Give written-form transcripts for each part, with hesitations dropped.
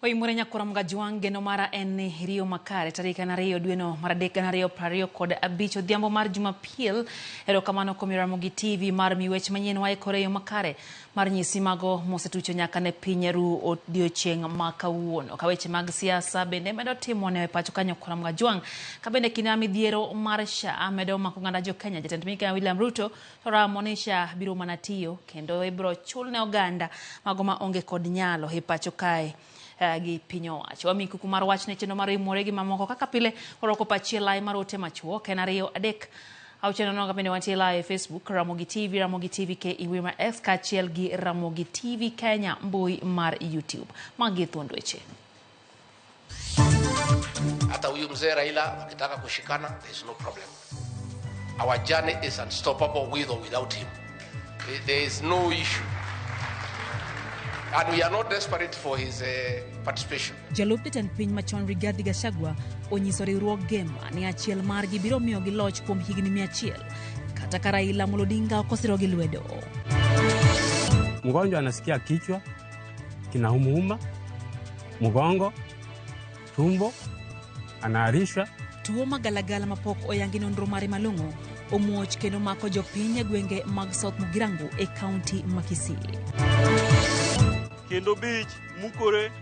Oimurenya kuramga juange no mara ene Rio Makare tarika na Rio Dueno maradeka na Rio Prario kod abicho dhiambo mar Jumapil erokamano kuom Ramogi TV mar miwech manyien wae Koreyo Makare mar nyisi mago mosetucho nyaka ne piny ru odiochieng' ma kawuono kaweche mag siasa bende medo timone pacho kanyo kuramga juang kabende kinami dhiero mar SHA medo mako ng'anda jo Kenya. Jatend piny Kenya William Ruto ramonisha biro manatiyo kendo ibro chulne oganda mago ma onge kod nyalo e pacho kae gi piny owacho. Wamiku kumar wach ne cheno mar imore gi mamoko kaka pile oroko pachiel lai mar ote machuo ken ariyo adek aucheno noga bende wantie live Facebook Ramogi TV ke iwima X kachiel gi Ramogi TV Kenya mbui mar YouTube magi thuond weche. Hata huyu mzee Raila akitaka kushikana, there is no problem. Our journey is unstoppable with or without him. There is no issue. And we are not desperate for his participation. Jalup jatend piny machon Rigathi Gachagua onyiso riwruok Gema ni achiel margi biro miyo gi loch kuom higni 100 kata ka Raila Odinga okosiro gi lwedo. Mgonjwa anasikia kichwa kinauma, mgongo, tumbo, anaarishwa. Tuo magalagala mapok oyangi nonro mare malong'o omuoch kendo mako jopiny e gwenge mag South Mugirango e kaunti ma Kisii. Kendo bich mukore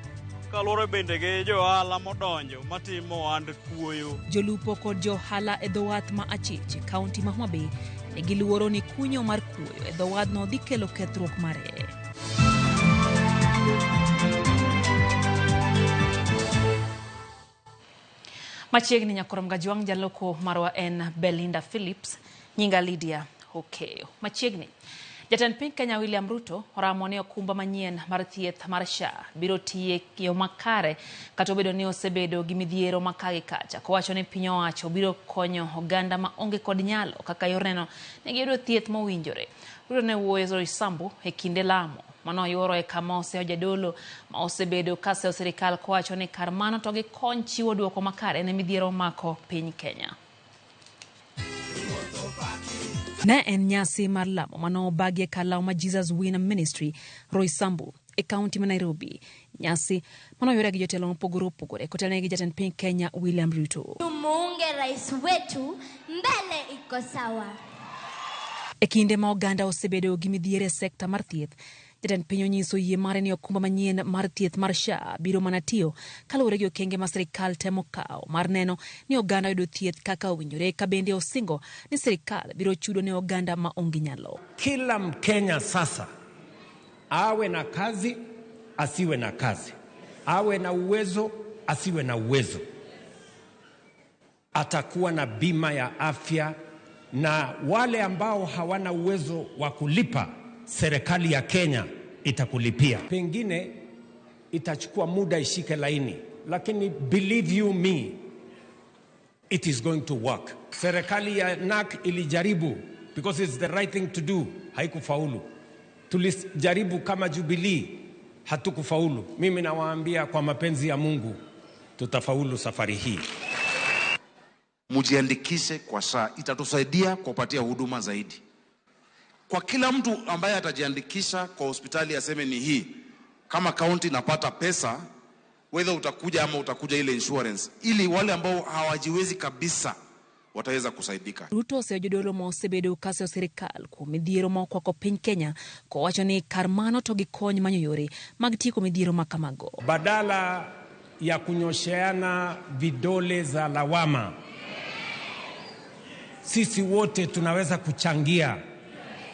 kalore bende ge johala modonjo matimo ohand kuoyo. Jolupo kod johala e dhowath ma Achich kaunti ma Homa Bay ne giluoro ni kunyo mar kuoyo e dhowadhno dhi kelo kethruok mare. Machiegni nyakoramga juang jaloko marwa en Belinda Phillips nyinga Lydia Okeyo. Machiegni Jatend piny Kenya William Ruto oramone okumba manyien mar thieth mar SHA biro tiye yo makare kata obedo ni osebedo gi midhiero makagi kacha kowacho ni piny owacho biro konyo oganda ma onge kod nyalo kaka yoreno ne giyudo thieth mowinjore. Ruto ne wuoyo Roysambu e kinde lamo mano yoro e kama jadolo ma osebedo kaseo sirikal kowacho ni kar mano to gikony chiwo duoko makare ne midhiero mako piny Kenya. Ne en nyasi mar lamo mano bagie kalao ma Jesus Winner Ministry Roysambu e kaunti ma Nairobi. Nyasi mano yore gi jotelo mopogore opogore kotelne gi jatend piny Kenya William Ruto. Tumuunge rais wetu mbele iko sawa. E kinde ma oganda osebedo gi midhiere sekta mar thieth, jatend piny onyiso yie mare ni okumba manyien mar thieth mar SHA biro manatiyo kaluwore gi okenge ma sirikal temo kawo mar neno ni oganda yudo thieth kaka owinjore ka bende osingo ni sirikal biro chudo ne oganda ma onge nyalo. Kila Mkenya sasa awe na kazi asiwe na kazi, awe na uwezo asiwe na uwezo, atakuwa na bima ya afya, na wale ambao hawana uwezo wa kulipa serikali ya Kenya itakulipia. Pengine itachukua muda ishike laini, lakini believe you me, it is going to work. Serikali ya NAK ilijaribu because it's the right thing to do, haikufaulu. Tulijaribu kama Jubilee, hatukufaulu. Mimi nawaambia kwa mapenzi ya Mungu tutafaulu safari hii. Mujiandikishe kwa SHA, itatusaidia kupatia huduma zaidi. Kwa kila mtu ambaye atajiandikisha kwa hospitali aseme ni hii, kama county napata pesa, whether utakuja ama utakuja ile insurance, ili wale ambao hawajiwezi kabisa wataweza kusaidika. Ruto osejodolo ma osebedo kaseo sirikal kuom midhiero moko kwa piny Kenya kowacho ni kar mano to gikony manyo yore mag tieko midhiero makamago. Badala ya kunyosheana vidole za lawama, sisi wote tunaweza kuchangia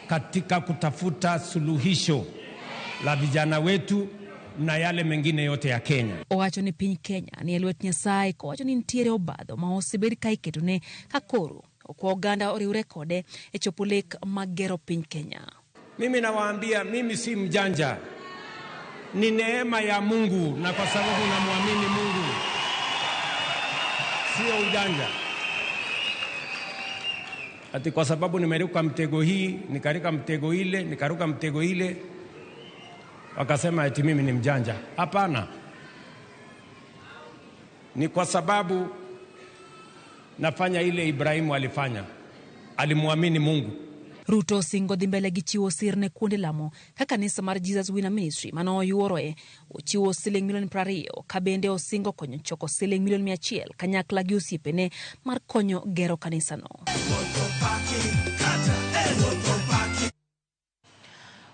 katika kutafuta suluhisho la vijana wetu na yale mengine yote ya Kenya. Owacho ni piny Kenya ni elwet Nyasaye kowacho ni ntiere obadho ma osebed ka iketo ne kakoro kwa oganda oriwre kode e chopo lek magero piny Kenya. Mimi nawaambia, mimi si mjanja, ni neema ya Mungu, na kwa sababu namwamini Mungu, sio ujanja. Ati kwa sababu nimeruka mtego hii, nikarika mtego ile, nikaruka mtego ile, wakasema ati mimi ni mjanja. Hapana. Ni kwa sababu nafanya ile Ibrahimu alifanya. Alimwamini Mungu. Ruto singo dhi mbele gi chiwo sir ne kuonde lamo ka kanisa mar Jesus Winner Ministry mano yuoroe ochiwo $20,000,000 ka bende osingo konyo choko $100,000,000 kanyakla gi osiepene mar konyo gero kanisa no.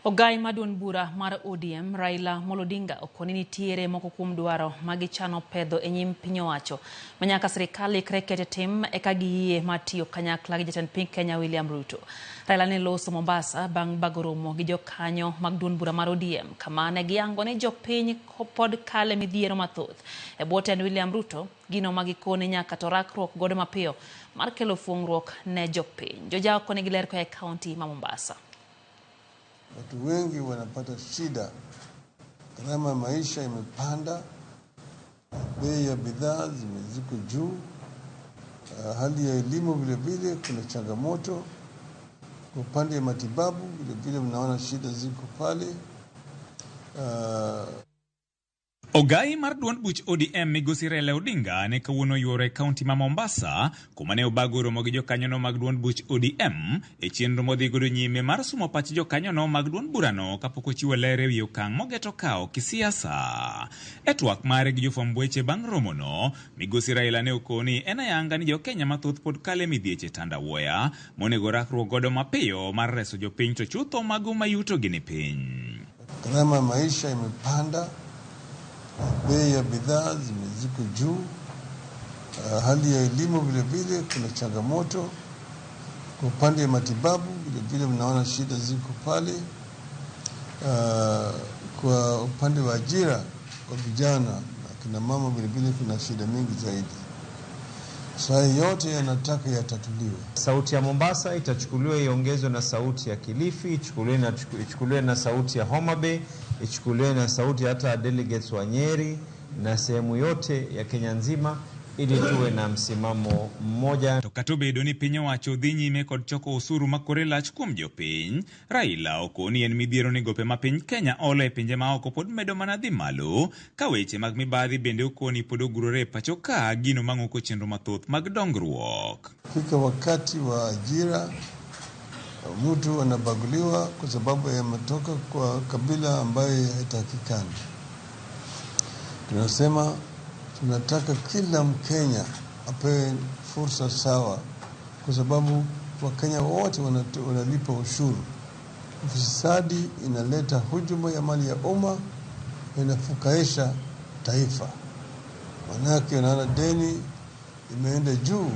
Ogai maduon bura mar ODM Raila Amolo Odinga okoni nitiere moko kuom dwaro magichano pedho e nyim piny owacho manyaka sirikal ikre kete tim eka giyie matiyo kanyakla gi jatend piny Kenya William Ruto. Raila ne loso Mombasa bang' bagoromo gi jokanyo mag duond bura mar ODM kama ne giyango ne jopiny pod kale midhiero mathoth e bwo tend William Ruto gino magikone nyaka to rakruok godo mapiyo mar kelo fuong'ruok ne jopiny. Joja okone giler kwa kaunti ma Mombasa. Watu wengi wanapata shida, gharama ya maisha imepanda, bei ya bidhaa ziko juu, hali ya elimu vile vile kuna changamoto, kwa upande ya matibabu vile vile mnaona shida ziko pale. Ogai mar duond buch ODM migosi Raila Odinga ne kawuono yuore kaunti ma Mombasa kuma ne obagoromo gi jokanyono mag duond buch ODM e chenro modhi godo nyime mar sumo pach jokanyono mag duond burano kapok ochiwo ler ewi okang' mogeto kawo kisiasa. E twak mare gi jofwamb weche bang' romono, migosi Raila ne okoni en ayanga ni jokenya mathoth pod kale midhieche tandawuoya monego rakruok godo mapiyo mar reso jopiny to chutho mago mayuto gi ni piny. Gharama ya maisha imepanda, bei ya bidhaa ziko juu, hali ya elimu vile vile kuna changamoto, kwa upande ya matibabu vile vile mnaona shida ziko pale, kwa upande wa ajira kwa vijana na kina mama vile vile kuna shida mingi zaidi. Saa yote yanataka yatatuliwe. Sauti ya Mombasa itachukuliwa iongezwe na sauti ya Kilifi, ichukuliwe na sauti ya Homa Bay, ichukuliwe na sauti hata delegates wa Nyeri na sehemu yote ya Kenya nzima ili tuwe na msimamo mmoja. Tokato bedo ni piny owacho dhi nyime kod choko osuru makore lach kuom jopiny, Raila okoni en midhiero ni gope ma piny Kenya olo e pinje ma oko pod medo mana dhi malo, ka weche mag mibadhi bende okoni pod ogurore pacho ka gino mang'oko chenro mathoth mag dongruok. Fika wakati wa ajira, mtu anabaguliwa kwa sababu yametoka kwa kabila ambaye haitakikani. Tunasema tunataka kila Mkenya apewe fursa sawa, kwa sababu Wakenya wote wanalipa ushuru. Ufisadi inaleta hujuma ya mali ya umma, inafukaisha taifa. Manake unaona deni imeenda juu,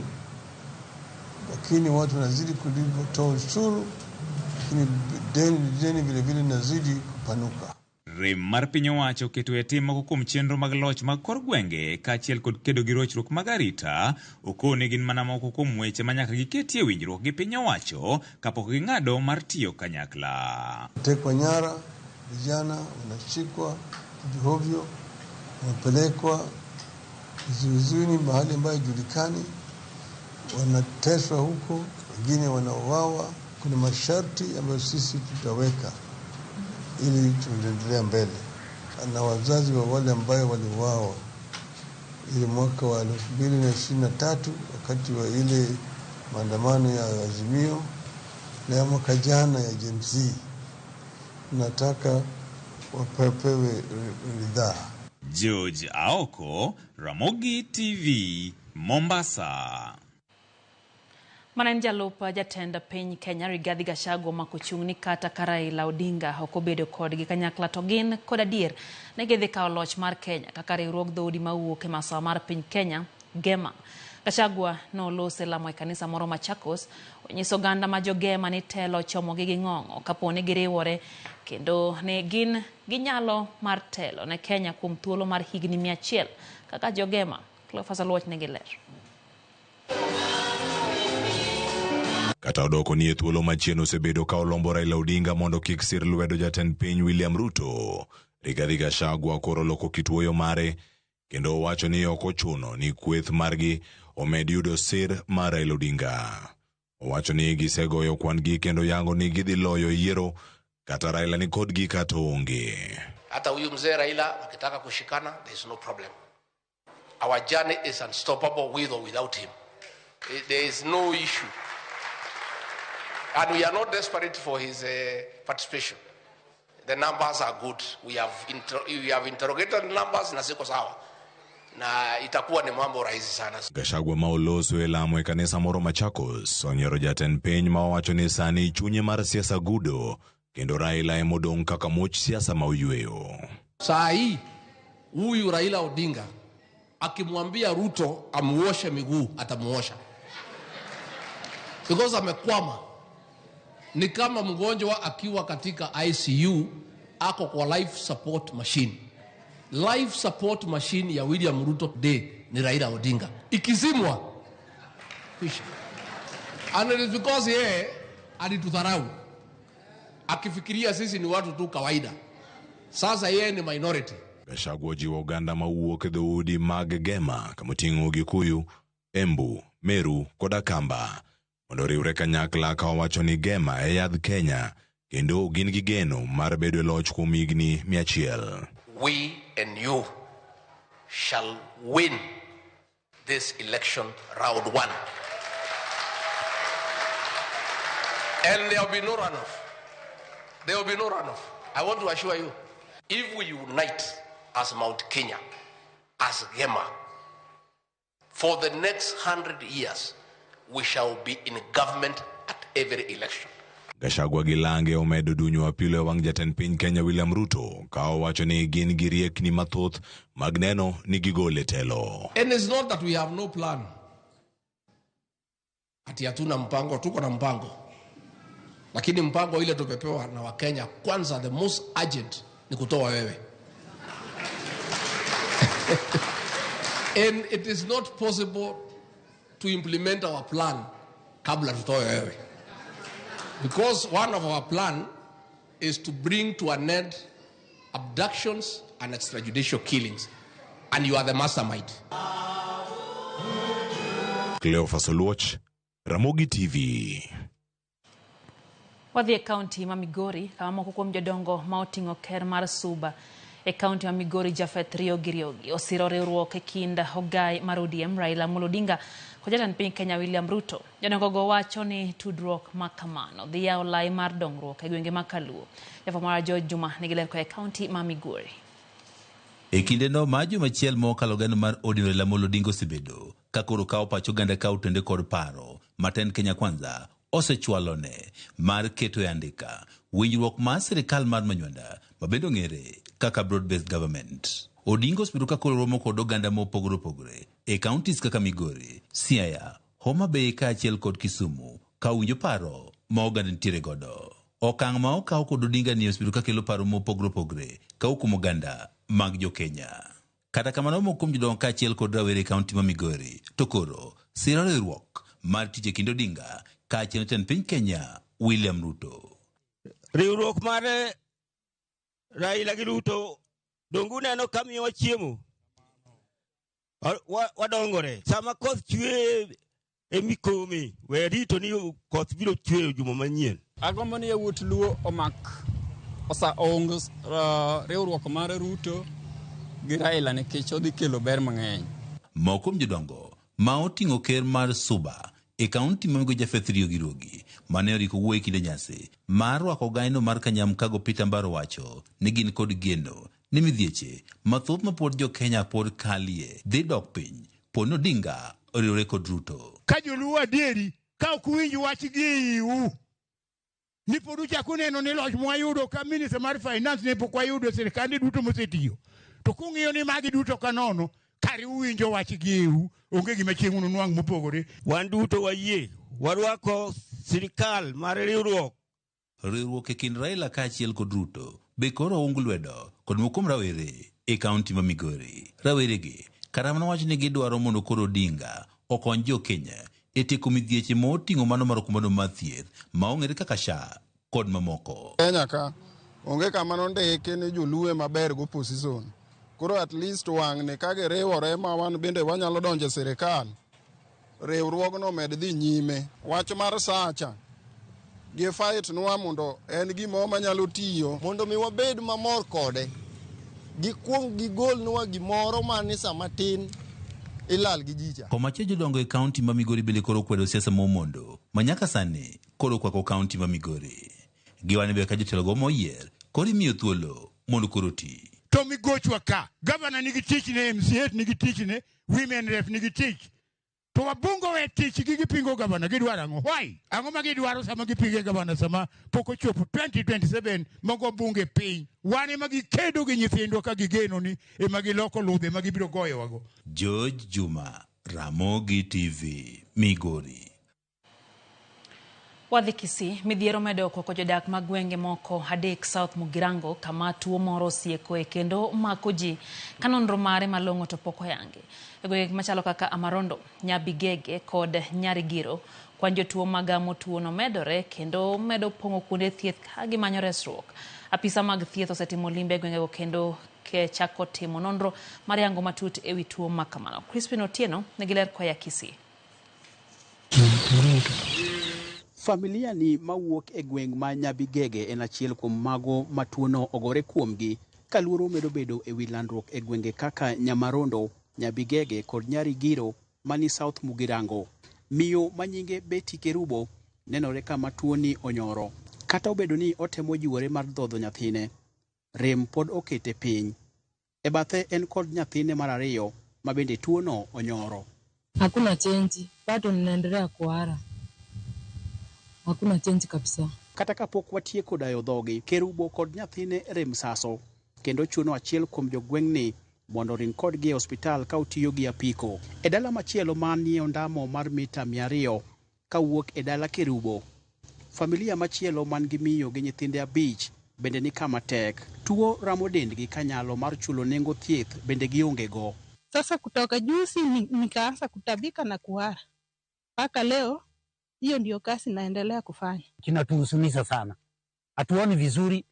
lakini watu wanazidi kulipa ushuru, lakini deni vile vile inazidi kupanuka. Rem mar piny owacho keto e tim moko kuom chenro mag loch mag kor gwenge kaachiel kod kedo gi rochruok mag arita okone gin mana moko kuom weche manyaka giketie winjruok gi piny owacho kapok ging'ado mar tiyo kanyakla. Tekwa nyara, vijana wanashikwa hovyo, wanapelekwa vizuizini mahali ambayo julikani, wanateswa huko, wengine wanauawa. Kuna masharti ambayo sisi tutaweka ili tuendelee mbele. Na wazazi wa wale ambao waliuawa ile mwaka wa 2023 wakati wa ile maandamano ya Azimio na mwaka jana ya Gen Z, nataka wapewe ridhaa. George Aoko, Ramogi TV, Mombasa. Manen jalup jatend piny Kenya Rigathi Gachagua makochung' ni kata ka Raila Odinga ok obedo kodgi kanyakla to gin kod adier ne gidhi kawo loch mar Kenya kaka riwruog dhoudi mawuok e masawa mar piny Kenya Gema. Gachagua nolose lamo e kanisa moro Machakos, onyiso oganda ma jogema ni telo chomogi gi ng'ong'o kapo ni giriwore kendo ne gin ginyalo mar telo ne Kenya kuom thuolo mar higni 100 kaka jogema. Cleophas Aluoch ne giler. Kata odoko ni e thuolo machien osebedo ka olombo Raila Odinga mondo kik sir lwedo jatend piny William Ruto, Rigathi Gachagua koro loko kituoyo mare kendo wacho ni ok ochuno ni kweth margi omed yudo sir mar Raila Odinga. Owacho ni gisegoyo kwangi kendo yango ni gidhi loyo yiero kata Raila ni kodgi kata onge. Hata huyu mzee Raila akitaka kushikana, there is no problem. Our Our journey is unstoppable with or without him. There is no issue. And we are going to make sure that we are going to stand together. Our journey is unstoppable with or without him. There is no issue. Our journey is unstoppable with or without him. Our journey is unstoppable with or without him. There is no issue. Our journey is unstoppable with or without him. There is no issue. Our journey is unstoppable with or without him. There is no issue. Our journey is unstoppable with or without him. And we are not desperate for his participation. The numbers are good. We have interrogated numbers na ziko sawa. Na itakuwa ni mambo rahisi sana. Gachagua ma oloso e lamo e kanisa moro Machakos onyero jatend piny ma owacho ni sani chunye mar siasa gudo kendo Raila emodong kaka much siasa ma oyweyo. Saa hii huyu Raila Odinga akimwambia Ruto amuoshe miguu atamuosha. Because amekwama. Ni kama mgonjwa akiwa katika ICU ako kwa life support machine. Life support machine ya William Ruto today ni Raila Odinga. Ikizimwa fisha. And it is because yeye alitudharau. Akifikiria sisi ni watu tu kawaida. Sasa yeye ni minority. Gachagua jiwo oganda mawuok e dhoudi mag Gema kamoting'o Gikuyu, Embu, Meru kod Kamba mondo riwre kanyakla ka owacho ni Gema e yadh Kenya kendo gin gi geno mar bedo e loch kuom higni 100. We and you shall win this election round 1. And there will be no runoff. There will be no runoff. I want to assure you, if we unite as Mount Kenya, as Gema, for the next 100 years, we shall be in government at every election. Gachagua gilange omedo dunyo apilo e wang jatend piny Kenya William Ruto ka owacho ni gin gi riekni mathoth mag neno ni gigole telo. And it's not that we have no plan. Ati hatuna mpango, tuko na mpango. Lakini mpango ile tupepewa na Wakenya kwanza, the most urgent ni kutoa wewe. And it is not possible to implement our plan kabla tutoe wewe. Because one of our plan is to bring to an end abductions and extrajudicial killings. And you are the mastermind. Cleophas Oluoch, Ramogi TV. Wadhi e kaunti ma Migori kama moko kuom jodongo ma oting'o ker mar Suba e kaunti ma Migori Japhet Riogi osiro riwruok e kind Ogai mar ODM Raila Amolo Odinga kod jatend piny Kenya William Ruto. Jodongo go wacho ni tudruok ma kamano dhi yawo lai mar dongruok e gwenge ma Kaluo. Jafo mar George Juma nigi ler e kaunti ma Migori. E kinde no ma juma achiel mokalo gano mar ODM Raila Amolo Odinga osebedo ka koro kawo pacho ganda ka utende kod paro matend Kenya Kwanza osechwalone mar keto e andika winjruok mar sirikal mar manywanda mabedo ng'ere kaka broad-based government. Odinga osebedo ka koro romo kod oganda mopogore opogore e counties kaka Migori, Siaya, Homa Bay kaachiel kod Kisumu ka winjo paro ma oganda nitiere godo. Okang' ma okaw kod Odinga ni osebedo ka kelo paro mopogore opogore ka okumo oganda mag jo Kenya. Kata kamano mokuom jodongo kaachiel kod rawere e kaunti ma Migori to koro siro riwruok mar tije kind Odinga kaachiel jatend piny Kenya William Ruto. Riwruok mare Raila gi Ruto dongu neno kamiyo chiemo wadongore sama koth chwe e mikomi we rito ni koth biro chwe juma manyien. Agombo ni yawuot Luo omak osa ong riwruok mar Ruto gi Raila nikech odhi kelo ber mang'eny. Moko kuom jodongo ma oting'o ker mar Suba e kaunti ma Migori Japhet Riogi mane oriko wuoyo e kinde nyasi mar rwako gaino mar Kanyamkago Peter Mbaro wacho ni gin kod geno ni midhieche mathoth ma pod jo Kenya pod kalie dhi dok piny poni Odinga oriwore kod Ruto. Ka joluo adieri ka ok winj wach gi iu ni pod uchako neno ni loch mwayudo ka minister mar finance ne pok wayudo sirikande duto mosetiyo to kung'iyo ni magi duto kanono kari uwinjo wach gi iu onge gima chieng' ununwang' mopogore. Wan duto wayie warwako sirikal mar riwruok. Riwruok e kind Raila kaachiel kod Ruto be koro ong lwedo kod mokuom rawere e kaunti ma Migori. Raweregi kata mana wacho ni gidwaro mondo koro Odinga okony jo Kenya e tieko midhieche moting'o mano mar okumbano mar thieth ma ong'ere kaka SHA kod mamoko. Kenya ka onge kama nondike ni joluo maber go position. Koro at least wang' ne kage riwore ma wan bende wanyalo donjo sirikal. Riwruogno med dhi nyime. Wach mar sacha gi fight nwa mondo en gimo manyalo tiyo mondo mi wabed mamor kode. Gikwong gigol nwa gimoro mani sama tin ilal gi jicha. Komachielo jodongo e kaunti ma Migori bende koro kwedo siasa momondo manyaka sani koro kwako kaunti ma Migori. Giwani be ka jotelo go moyier koro imiyo thuolo mondo koro ti. To migochwa ka gavana nigi tich ne, MCA nigi tich ne, women rep nigi tich. To wabungo we tich gipingo gavana gidwaro ang'o? Why? Ang'o ma gidwaro sama gipinge gavana sama pok ochopo 2027 mogo bunge piny. Wan ema gikedo gi nyithindwa ka gigeno ni ema giloko ludhe ma gibiro goyowago. George Juma, Ramogi TV, Migori. Wadhi Kisii, midhiero medo koko jodak mag gwenge moko adek South Mugirango kama tuo moro osiekoe kendo mako ji ka nonro mare malong'o to pok oyangi. E gwenge machalo kaka Amarondo, Nyabigege kod Nyarigiro, kwan jotuo magamo tuono medore kendo medo pong'o kuonde thieth ka gimanyo resruok. Apisa mag thieth osetimo limbe gwengego kendo chako timo nonro mar yango matut ewi tuo makamano. Crispin Otieno negiler koya Kisii. Familia ni mawuok e gweng ma Nyabigege en achiel kuom mago matuono ogore kuomgi ka luoro medo bedo e wi landruok e gwenge kaka Nyamarondo, Nyabigege kod Nyarigiro mani South Mugirango. Miyo manyinge Betty Kerubo nenore kama tuoni onyoro. Kata obedo ni otemo jiwore mar dhodho nyathine, rem pod okete piny. E bathe en kod nyathine mar ariyo ma bende tuono onyoro. Hakuna chenji, bado ninaendelea kuhara. Hakuna chenji kabisa. Kata kapok watieko dayo dhogi, Kerubo kod nyathine rem saso, kendo chuno achiel kuom jogweng'ni mondo ring kodgi e hospital ka otiyo gi apiko. E dala machielo manie ondamo mar mita 200 kawuok e dala Kerubo, familia machielo man gi miyo gi nyithinde 5 bende ni kama tek. Tuo ramo dendgi ka nyalo mar chulo nengo thieth bende gionge go. Sasa kutoka juzi nikaanza kutabika na kuhara. Mpaka leo hiyo ndio kazi naendelea kufanya. Kinatuhusunisha sana. Hatuoni vizuri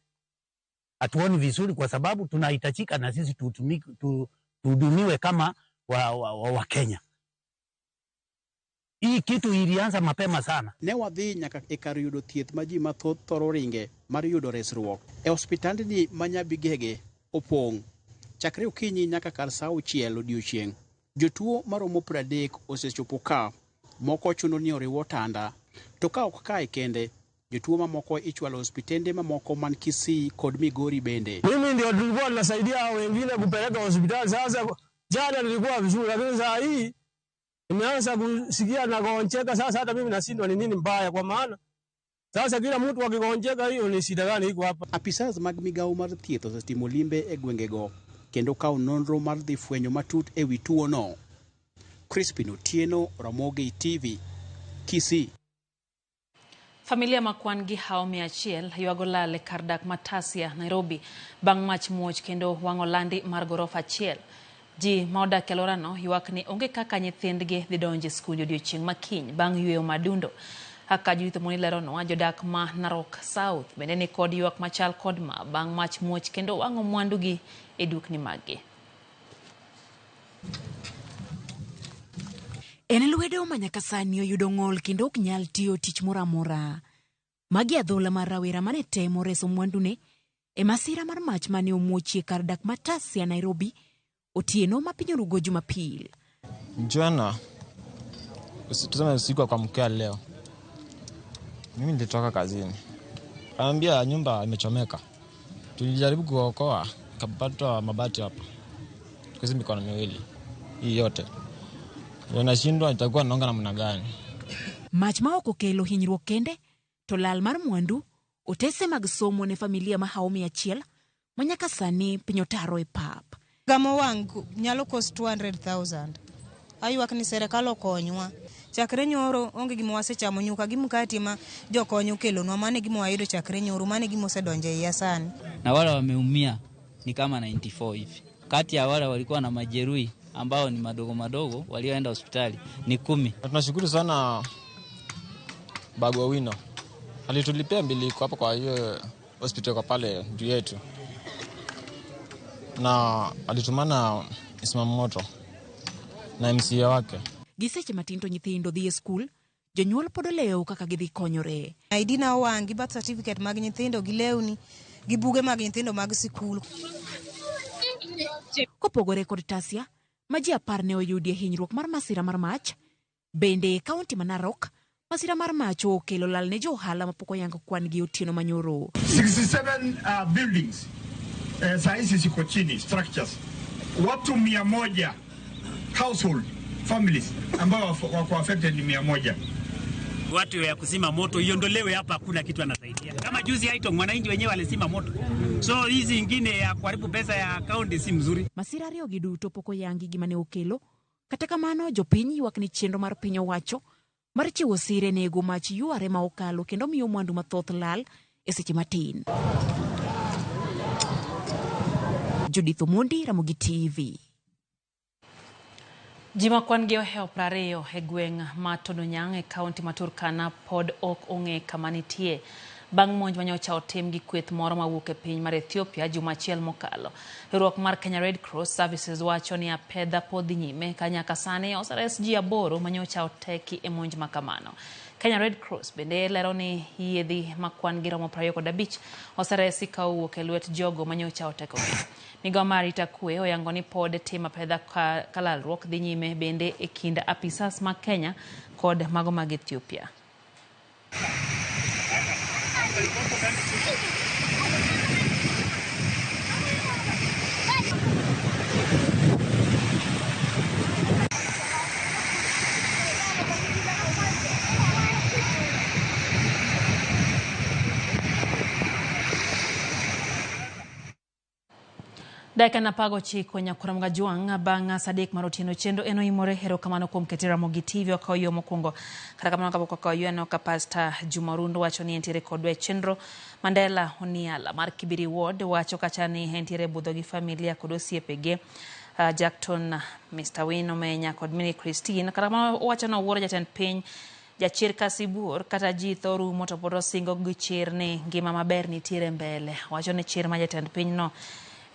kwa sababu tunahitajika na sisi tuhudumiwe kama wa Kenya. Hii kitu ilianza mapema sana. Ne wadhi nyaka e kar yudo thieth ma ji mathoth thoro ringe mar yudo resruok. E hospitandni ma Nyabigege opong'. Chakre okinyi nyaka kar saa 6 odiechieng'. Jotuo maromo 30 osechopo ka. Moko chuno ni oriwo otanda. To ka ok kae kende, jotuo mamoko ichwalo hospitende mamoko man Kisii kod Migori bende. Mimi ndio tulikuwa tunasaidia wengine kupeleka hospitali. Sasa jana nilikuwa vizuri, lakini saa hii nimeanza kusikia na kugonjeka. Sasa hata mimi nashindwa ni nini mbaya, kwa maana sasa kila mtu akigonjeka hiyo ni shida gani iko hapa. Apisas mag migao mar thieth osetimo limbe e gwengego kendo kawo nonro mar dhi fwenyo matut e wi tuono. Crispin Otieno, Ramogi TV, Kisii. Familia makwan gi hao 100 ywago lal e kar dak Matasia, Nairobi bang' mach muoch kendo wang'o landi mar gorofa achiel. Ji ma odak e alworano ywak ni onge kaka nyithindgi dhi donjo e skul odiechieng' makiny bang' yweyo madundo. Kaka jurito moni lerono, jodak ma Narok South bende ni kod ywak machal kod ma bang' mach muoch kendo wang'o mwandugi e dukni maggi. En lwedo ma nyaka sani oyudo ng'ol kendo ok nyal tiyo tich moro amora. Magi adhola mar rawera mane temo reso mwandune e masira mar mach mane omuochie kar dak Matasia, Nairobi, otieno ma piny orugo Jumapil. Jana tuseme usiku wa kuamkia leo, mimi nilitoka kazini, kaambia nyumba imechomeka. Tulijaribu kuokoa, kapata mabati hapa kwa hizo mikono miwili hii yote. Nashindwa itakuwa naonga namna gani. Mach ma ok okelo hinyruok kende, to lal mar mwandu otese mag somo ne familia ma hao 100 ma nyaka sani piny otaro e pap. Gamo wangu nyalo cost 200,000. Ayuak ni serikal okonywa. Chakre nyoro onge gimo wasechamo nyuka gi mkati ma jokonyo kelonwa, mane gimo wayudo chakre nyoro, mane gimo osedonje ya sana. Na wale wameumia ni kama 94 hivi. Kati ya wale walikuwa na majeruhi ambao ni madogo walioenda hospitali ni 10. Tunashukuru sana Bagwa Wino. Alitulipia mbili kwa hapa kwa hiyo hospitali kwa pale juu yetu. Na alitumana Ismamoto na MCA wake. Giseche matinto nyithindo dhi e skul, jonyuol podo leo kaka gidhi konyore. ID na wangi, birth certificate mag nyithindo gi lewni, gi buge mag nyithindo mag skul. Kopogore kod Tasia, ma ji 10 ne oyudie hinyruok mar masira mar mach, bende kaunti ma Narok Masira mar mach okelo lal ne johala mapok oyango kwan gi otieno manyoro. 67 buildings saa hizi ziko chini structures. Watu 100 household families ambao wako affected ni 100. Watu ya kuzima moto iondolewe hapa, hakuna kitu anasaidia. Kama juzi haito mwananchi wenyewe walizima moto. So hizi ingine ya kuharibu pesa ya kaunti si mzuri. Masira ariyo gi duto pok oyangi gima ne okelo. Kata kamano jopiny ywak ni chenro mar piny owacho mar chiwo sire nego mach yware ma okalo kendo miyo mwandu mathoth lal e seche matin. Judith Omondi, Ramogi TV. Jima kwan gi oheo 20 e gweng' ma Todonyang' e kaunti ma Turkana pod ok ong'e kama nitie. Bang' monj manyocha otim gi kweth moro mawuok e piny mar Ethiopia juma achiel mokalo. Riwruok mar Kenya Red Cross Services wacho ni apedha pod dhi nyime ka nyaka sani oseres ji 8 manyocha oteki e monj makamano. Kenya Red Cross bende lero ni yiedhi ma kwan gi romo 25 oseresi ka owuok e lwet jogo manyocha oteko. Migao mar arita kwe oyango ni pod tim apedha kalalruok dhi nyime bende e kind apisas ma Kenya kod mago mag Ethiopia. Dakika na pago chiko nyakura mga juang bang Sadik Marotieno chendo eno imore hero kamano kuom ketera Mogi TV wakayo mokwongo kata kamano kaboko kayo eno ka Pastor Jumarundo wacho ni entiere kodwe chenro Mandela Oniala mar Kibiri Ward wacho kachani entiere budho gi familia kod osiepege Jackton Mr. Wino Menya kod Mini Christine kata kamano wacho no wuoro jatend piny Jachir Kasibur kata ji thoru moto poro singo gi chir ni ngima maber nitiere mbele wacho ni chir ma jatend piny no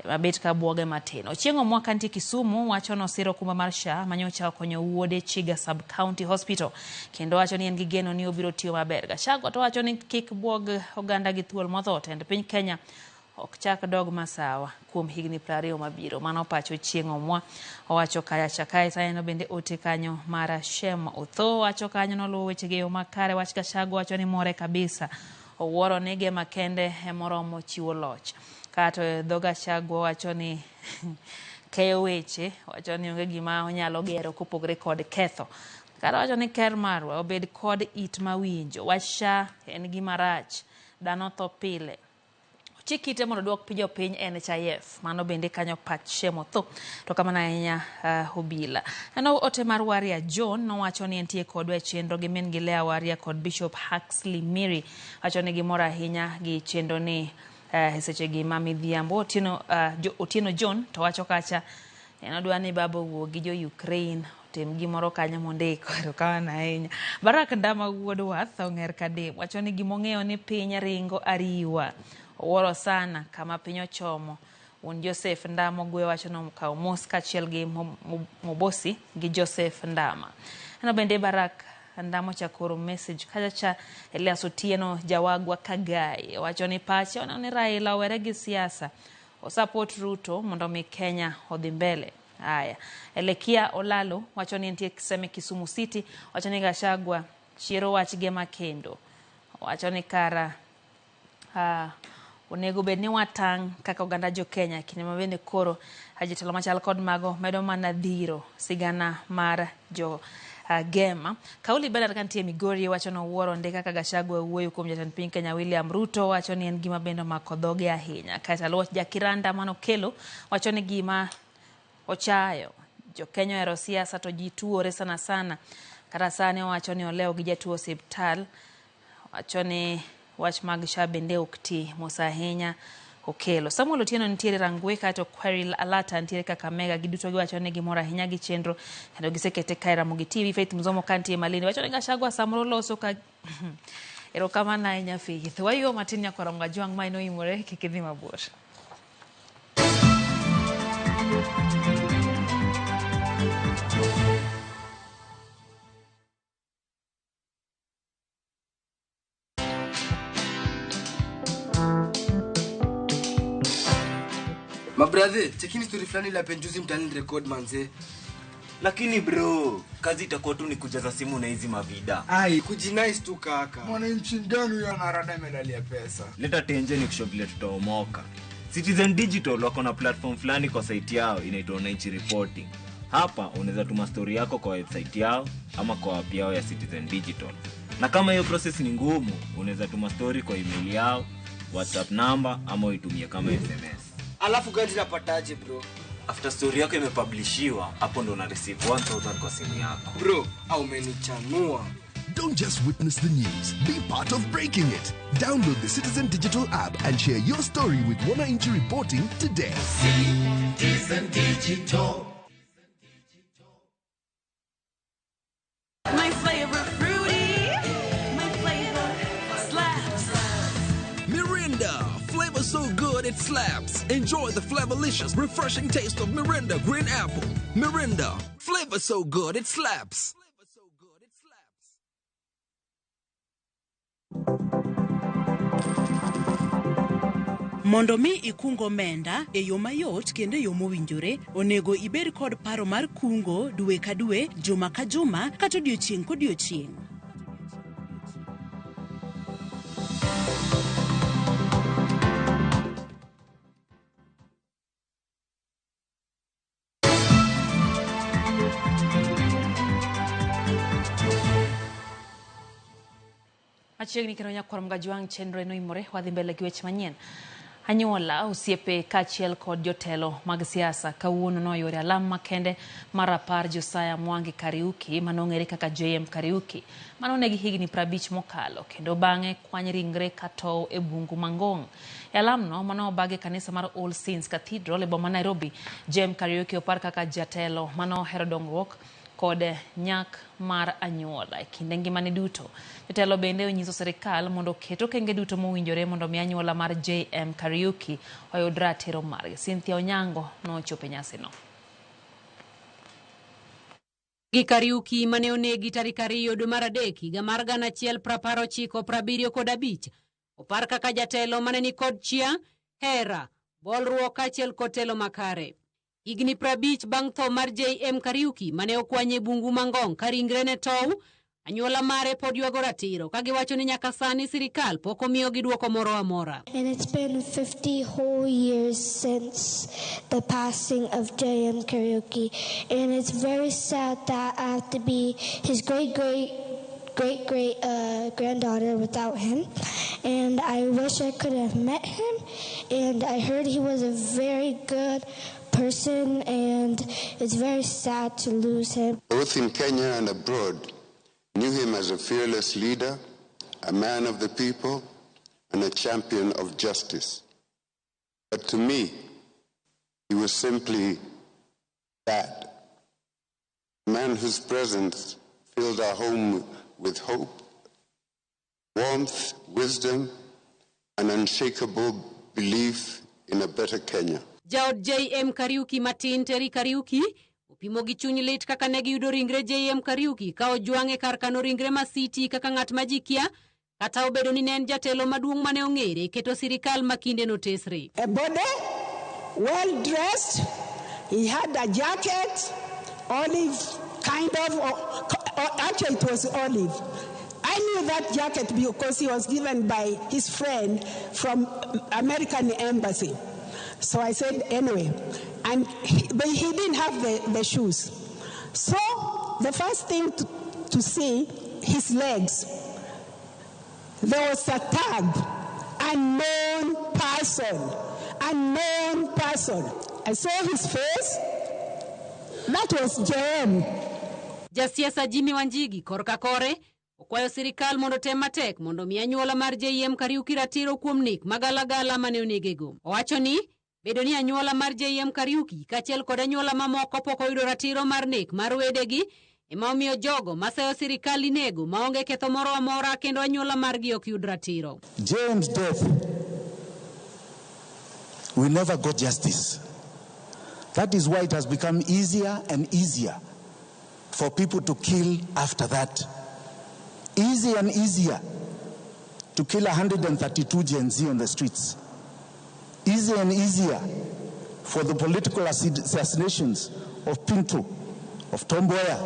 mabet ka buoge matino. Chiengo mwaka nti Kisumu wacho no siro kuma mar SHA manyocha okonyo wuode Chiga Sub County Hospital. Kendo wacho ni en gi geno ni obiro tiyo maber. Gachagua to wacho ni kik buog oganda gi thuol modho tend piny Kenya ok chak dog masawa kuom higni 20 mabiro. Mano pacho chiengo mwa wacho kaya chakae saeno bende ote kanyo mara Shem Otho wacho kanyo no luwo weche geyo makare wach Gachagua wacho ni more kabisa. Owuoro nege makende moromo chiwo loch. Kato dhoga Gachagua wacho ni keyo weche wacho ni onge gima onyalo gero kopogre kod ketho. Kata wacho ni ker marwa obed kod it mawinjo washa en gima rach dano tho pile. Chikite mondo duok pijo piny NHIF mano bende kanyo pach Shemo Otho to kamana ahinya obila. Eno ote mar Waria John no wacho ni entie kodwa chenro gi min gi Lea Waria kod Bishop Huxley Miri wacho ni gimora ahinya gi chenro ni seche gi mami Dhiambo Otieno John to wacho kacha enodwa ni babo wuo gi jo Ukraine tem gimoro kanyo mondiko kana ahinya. Barak Ndama wuod Wath onger kadim wacho ni gimong'eyo ni piny ringo ariwa owuoro sana kama piny ochomo. Un Joseph Ndama gwe wacho no mkaw mos kachiel gi Mobosi gi Joseph Ndama. Eno bende Barak Ndamo chakoro message kacha Elias Otieno Jawagwa Kagai wacho ni pache ona ni Raila were gi siasa o support Ruto mondo mi Kenya odhi mbele. Haya Elekia Olalo wacho ni entie kiseme Kisumu City wacho ni Gachagua chiro wach ge makendo wacho ni kara onego bed ni watang' kaka oganda jo Kenya kinde mabende koro jotelo machal kod mago medo mana dhiro sigana mar jo Gema. Kauli bende kantie Migori wacho no wuoro ndeka kaka Gachagua wuoyo kuom jatend piny Kenya William Ruto wacho ni en gima bendo makodhoge ahinya. Kata luoch Jakiranda mano kelo wacho ni gima ochayo jo Kenya ero siasa to ji tuore sana sana. Kata sane wacho ni oleo gi jatuo hospital wacho ni wach mag SHA bende okti mosahinya okelo. Samuel Otieno nitiere Rangwe kato Queryl Alata nitiere Kakamega giduto giwacho ni gimora ahinya gi chenro kendo gisekete kaira Mogi TV. Faith Mzomo kantie Malindi wacho ni Gachagua samoro loso ka erokamano ahinya Faith. Wayo matin nyakora mga juang ma ino imore kikidhi mabor. My brother, chekini story fulani la penjuzi mtani record manze. Lakini bro, kazi itakuwa tu ni kujaza simu na hizi mavida. Ai, kujinice tu kaka. Mwananchi gani huyo anarada medali ya pesa? Leta tenje ni kusho vile tutaomoka. Citizen Digital wako na platform fulani kwa site yao inaitwa Wananchi Reporting. Hapa unaweza tuma story yako kwa website yao ama kwa app yao ya Citizen Digital. Na kama hiyo process ni ngumu, unaweza tuma story kwa email yao, WhatsApp number ama uitumie kama SMS. Alafu gani napataje bro? After story yako imepublishiwa, hapo ndo una receive 1000 kwa simu yako. Bro, au umenichanua. Don't just witness the news, be part of breaking it. Download the Citizen Digital app and share your story with Wananchi Reporting today. Citizen Digital. My favorite fruity, my flavor slaps. Mirinda, flavor so good it slaps. Enjoy the flavorlicious, refreshing taste of Mirinda Green Apple. Mirinda, flavor so good it slaps. Mondo mi ikungo menda e yo mayot kendo e yo mowinjore, onego ibed kod paro mar kungo dwe ka dwe, juma ka juma, kata odiochieng' kodiochieng'. Machiegni kendo nyakwar Mgajwang' chenro no imore wadhi mbele gi weche manyien. Anyuola, osiepe kaachiel kod jotelo mag siasa kawuono noyore alam makende mar rapar Josiah Mwangi Kariuki manong'ere kaka JM Kariuki manonegi higni 50 mokalo kendo bang'e kwany ringre katow e bungu Mangong. E alamno manobage kanisa mar All Saints Cathedral e boma Nairobi, JM Kariuki opar kaka jatelo manohero dongruok kod nyak mar anyuola e kinde ngimane duto. Jotelo bende onyiso serikal mondo keto okenge duto mowinjore mondo mi anyuola mar JM Kariuki oyud ratiro margi. Cynthia Onyango nochopo e nyasino. Gi Kariuki mane onegi tarik 2 dwe mar adek higa mar 1975 opar kaka jatelo mane ni kod chia, hera, bolruok kaachiel kod telo makare. Higni 50 bang' tho mar JM Kariuki mane okwanye bungu Mangong ka ringre ne tow, anyuola mare pod ywago ratiro ka giwacho ni nyaka sani sirikal pok omiyo giduoko moro amora. And it's been 50 whole years since the passing of JM Kariuki, and it's very sad that I have to be his great-great-granddaughter without him, and I wish I could have met him, and I heard he was a very good person, and it's very sad to lose him. Both in Kenya and abroad, knew him as a fearless leader, a man of the people, and a champion of justice. But to me, he was simply that. A man whose presence filled our home with hope, warmth, wisdom, and unshakable belief in a better Kenya. Jaod JM Kariuki matin Terry Kariuki opimo gi chuny lit kaka ne giyudo ringre JM Kariuki ka ojwang'e kar kano ringre Masiti kaka ng'at ma ji kia, kata obedo ni ne en jatelo maduong' mane ong'ere keto sirikal makinde no tesre. A body, well dressed, he had a jacket, olive kind of, actually it was olive. I knew that jacket because he was given by his friend from American Embassy. So I said, anyway, but he didn't have the shoes. So the first thing to see, his legs, there was a tag, unknown person. I saw his face, that was JM. Jasiasa Jimmy Wanjigi korka kore okwayo sirikal mondo tem matek mondo mi anyuola mar JM Kariuki ratiro kuom nek magalagala mane onegego. Owacho ni bedo ni anyuola mar JM Kariuki kaachiel kod anyuola mamoko pok oyudo ratiro mar nek mar wedegi ema omiyo jogo maseyo sirikal inego maonge ketho moro amora kendo anyuola margi ok yud ratiro. James' death, we never got justice. That is why it has become easier and easier for people to kill after that. Easier and easier to kill 132 Gen Z on the streets. Easier and easier for the political assassinations of Pinto, of Tom Mboya,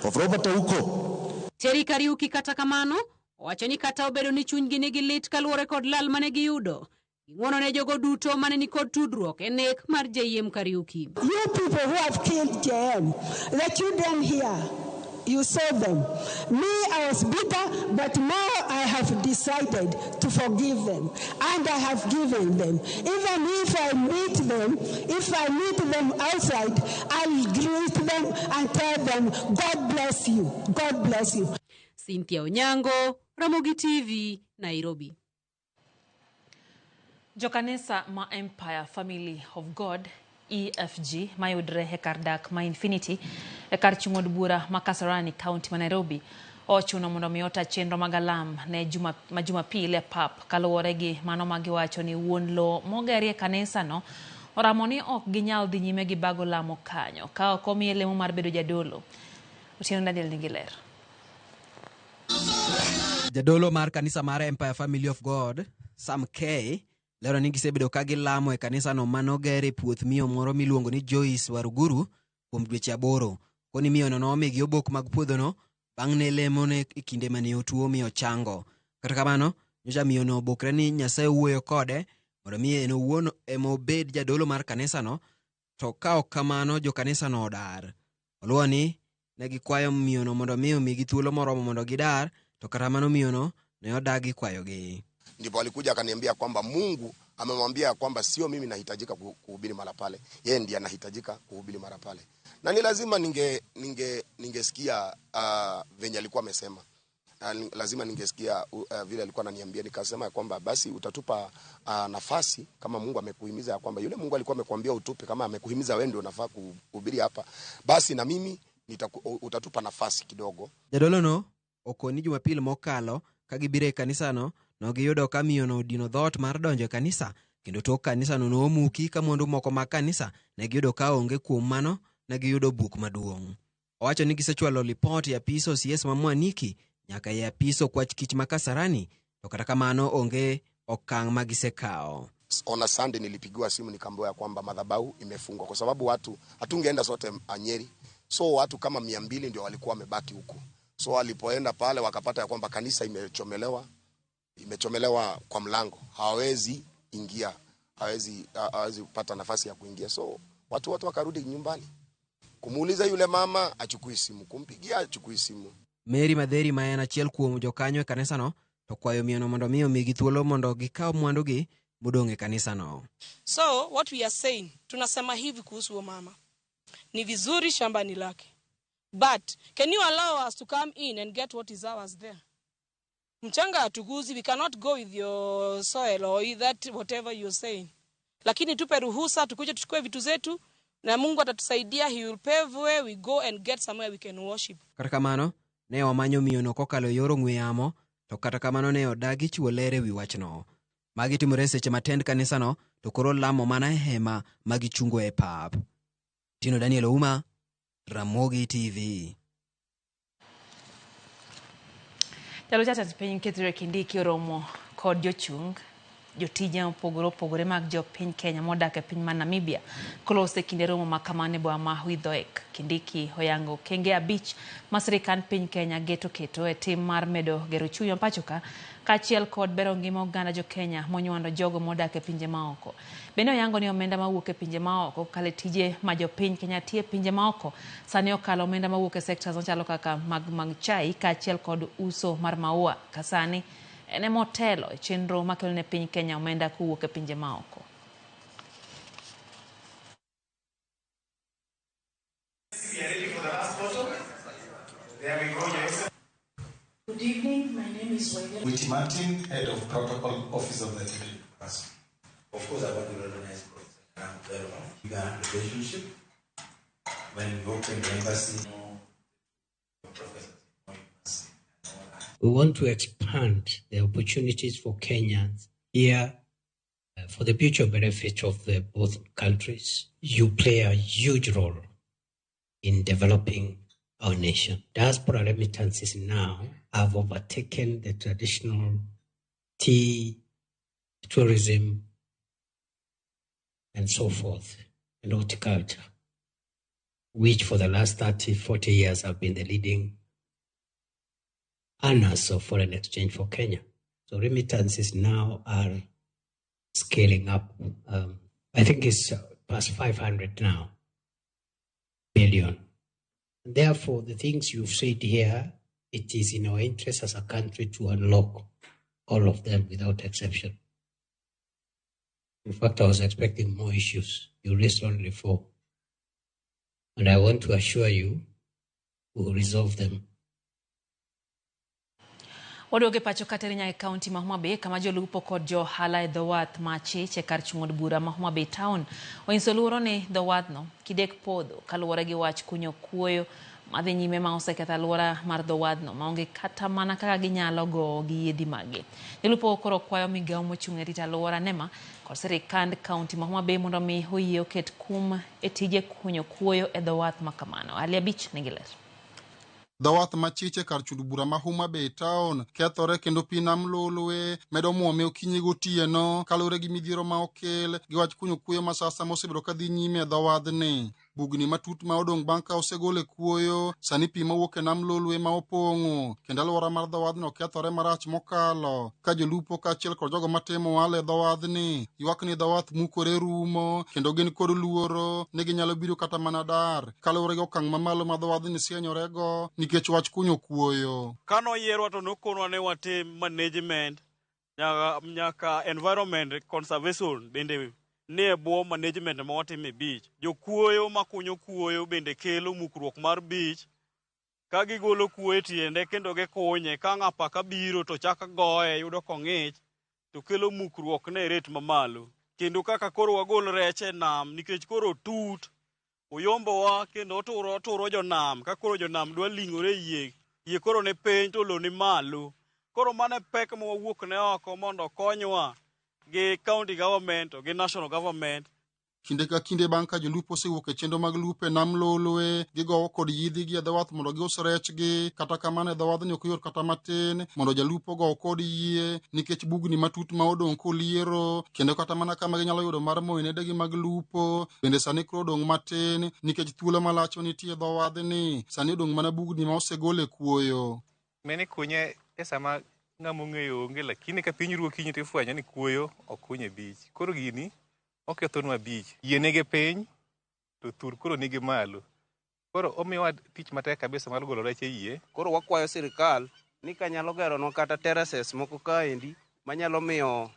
of Robert Ouko. Terry Kariuki kata kamano, owacho ni kata obedo ni chunygi nigi lit kaluwore kod lal mane giyudo. Ng'wono ne jogo duto mane ni kod tudruok e nek mar JM Kariuki. You people who have killed JM, the children here, you saw them. Me, I was bitter, but now I have decided to forgive them. And I have given them. Even if I meet them outside, I'll greet them and tell them, God bless you. God bless you. Cynthia Onyango, Ramogi TV, Nairobi. Jokanisa ma Empire Family of God EFG mayudre e kar dak ma Infinity e kar chung'od bura ma Kasarani County ma Nairobi ochuno mondo miota chenro magalam ne Jumapil e pap kaluwore gi mano ma giwacho ni wuon lo mogeri e kanisa no oramo ni ok ginyal dhi nyime gi bago lamo kanyo ka ok omiye lemo mar bedo jadolo. Otieno Daniel Nigiler. Jadolo mar kanisa mar Empire Family of God Sam K lero ni gisebedo ka gilamo e kanisa no manogere puoth miyo moro miluongo ni Joyce Waruguru kuom dweche 8. Koni miyo no omigi obok mag puodho no bang' ne lemo ne kinde mane otuo miyo chango. Kata kamano nyocha miyo no obokre ni Nyasaye wuoyo kode mondo miyo en owuon emobed jadolo mar kanisa no, to ka ok kamano jo kanisa no odar. Oluwo ni ne gikwayo miyo no mondo miyo migi thuolo moromo mondo gidar, to kata kamano miyo no ne odagi kwayogi. Ndipo alikuja akaniambia kwamba Mungu amemwambia kwamba sio mimi nahitajika kuhubiri mara pale, yeye ndiye anahitajika kuhubiri mara pale. Na ni lazima ningesikia venye alikuwa amesema. Lazima ningesikia vile alikuwa ananiambia, nikasema kwamba basi utatupa nafasi kama Mungu amekuhimiza kwamba yule Mungu alikuwa amekwambia utupe, kama amekuhimiza wewe ndio unafaa kuhubiri hapa, basi na mimi utatupa nafasi kidogo. Jadolo no okoni Jumapil mokalo kagibire kanisa no giyudo ka miyo no dino dhot mar donjo kanisa, kendo tok kanisa no nomuki ka mwandu moko mag kanisa ne giyudo ka onge kuom mano ne giyudo buk maduong'. Owacho ni gisechwalo report ya piso CS Mamwaniki nyaka ya piso kwach kich ma Kasarani, to kata kamano onge okang' magisekawo. On a Sunday nilipigiwa simu nikaambiwa kwamba madhabahu imefungwa kwa sababu watu hatungeenda sote Nyeri, so watu kama 200 ndio walikuwa wamebaki huko. So walipoenda pale wakapata ya kwamba kanisa imechomelewa kwa mlango, hawezi ingia, hawezi kupata nafasi ya kuingia. So watu wakarudi nyumbani kumuuliza yule mama achukui simu, kumpigia achukui simu. Mary Madheri ma en achiel kuom jokanyo e kanisa no to kwayo miyo no mondo miyo migi thuolo mondo gikaw mwandugi modong' e kanisa no. So what we are saying, tunasema hivi kuhusu mama, ni vizuri shamba ni lake, but can you allow us to come in and get what is ours there? Mchanga atuguzi, we cannot go with your soil or that whatever you're saying. Lakini tupe ruhusa tukuje tuchukue vitu zetu na Mungu atatusaidia, he will pave where we go and get somewhere we can worship. Kata kamano ne omanyo miyo no kokalo yor ong'we yamo, to kata kamano ne odagi chiwo ler ewi wachno. Magi timore seche matend kanisa no to koro lamo mana e hema magichungo e pap. Tino Daniel Ouma, Ramogi TV. Jalo chata piny Kithure Kindiki oromo kod jochung jotije opogore mag jopiny Kenya modak e piny ma Namibia kolose kinde romo makamane bwa ma Withoek. Kindiki oyango kenge 5 ma sirikand piny Kenya keto e tim mar medo gero chuny pachoka kaachiel kod bero ngima oganda jo Kenya monywando jogo modak e pinje maoko. Bende oyango ni omenda mawuok e pinje maoko kale tije ma jopiny Kenya tie pinje maoko sani okalo omenda mawuok e sectors machalo kaka mag chai kaachiel kod uso mar maua kasani ene motelo chenro makelo ne piny Kenya omenda kuwuok e pinje maoko. Good evening, my name is Witty Martin, Head of Protocol Office of the Executive Council. Of course, I want to recognize very well. We got a relationship. When we open the embassy, we want to expand the opportunities for Kenyans here for the future benefit of the both countries. You play a huge role in developing our nation. Diaspora remittances now have overtaken the traditional tea, tourism, and so forth, and horticulture. which for the last 30, 40 years have been the leading earners of foreign exchange for Kenya. So remittances now are scaling up. I think it's past 500 now billion. Therefore, the things you've said here, it is in our interest as a country to unlock all of them without exception. In fact, I was expecting more issues. You raised only 4. And I want to assure you we'll resolve them. Wadoge pacho Katerinya e county ma Homa Bay kama jolupo kod jo hala e dhowath ma Chich e kar chung'od bura ma Homa Bay town onyiso luoro ni dhowath no kidek podho kaluwore gi wach kunyo kuoyo madhi nyime ma oseketho alwora mar dhowath no maonge kata mana kaka ginyalo go gi yiedhi magi. Jolupo koro kwayo migawo mochung' e rito alwora NEMA kod sirikand county ma Homa Bay mondo mi oyie oket kum e tije kunyo kuoyo e dhowath ma kamano. Ali Abich nigi ler. Dhowath ma Chich e kar chung'od bura ma Homa Bay town kethore kendo pi nam lolwe medo muome okinyi gotieno kaluwore gi midhiero ma okel gi wach kunyo kuoyo ma sasa mosebedo ka dhi nyime e dhowadhni. Bugni matut ma odong' bang' ka osegol e kuoyo sani pi mawuok e nam lolwe ma opong'o kendo alwora mar dhowadhno kethore marach mokalo ka jolupo kaachiel kod jogo matimo ohala e dhowadhni ywak ni dhowath mukore rumo kendo gin kod luoro ni ginyalo biro kata mana dar kaluwore gi okang' mamalo ma dhowadhni sienyorego nikech wach kunyo kuoyo. Kanoyierwa to nokonwa ne watim management nyaka environment conservation bende ne bwo management ma watim e beach. Jokuoyo makunyo kuoyo bende kelo mukruok mar beach ka gigolo kuoyo tiende kendo gikunye ka ng'apa ka biro to chaka goye yudo kong'ich to kelo mukruok ne rate mamalo. Kendo kaka koro wagol rech e nam nikech koro tut oyombowa kendo oturo jonam ka koro jonam dwa ling'ore yie koro ne piny to lo ni malo. Koro mane pek ma wawuok ne oko mondo konywa gi county government gi national government. Kinde ka kinde bang' ka jolupo osewuok e chenro mag lupo e nam lolwe gigowo kod yidhi gi e dhowath mondo gius rechgi kata kamano e dhowadhni ok yor kata matin mondo jalupo gow kod yie nikech bugni matut ma odong' koliero kendo kata mana kama ginyalo yudo mar moyo nedegi mag lupo bende sani koro odong' matin nikech thuolo malach manitie e dhowadhni sani odong' mana bugni ma osegol e kuoyo. Mene kunye e sama ng'amo ng'eyo onge lakini ka piny ruo kinyi tifwenyo ni kuoyo okunye bich. Koro gini okethonwa bich. Yie nege piny to thur koro nigi malo. Koro omiwa tich matek kabisa mar golo rech e yie. Koro wakwayo sirikal ni kanyalo geronwa kata terraces moko kaendi manyalo miyo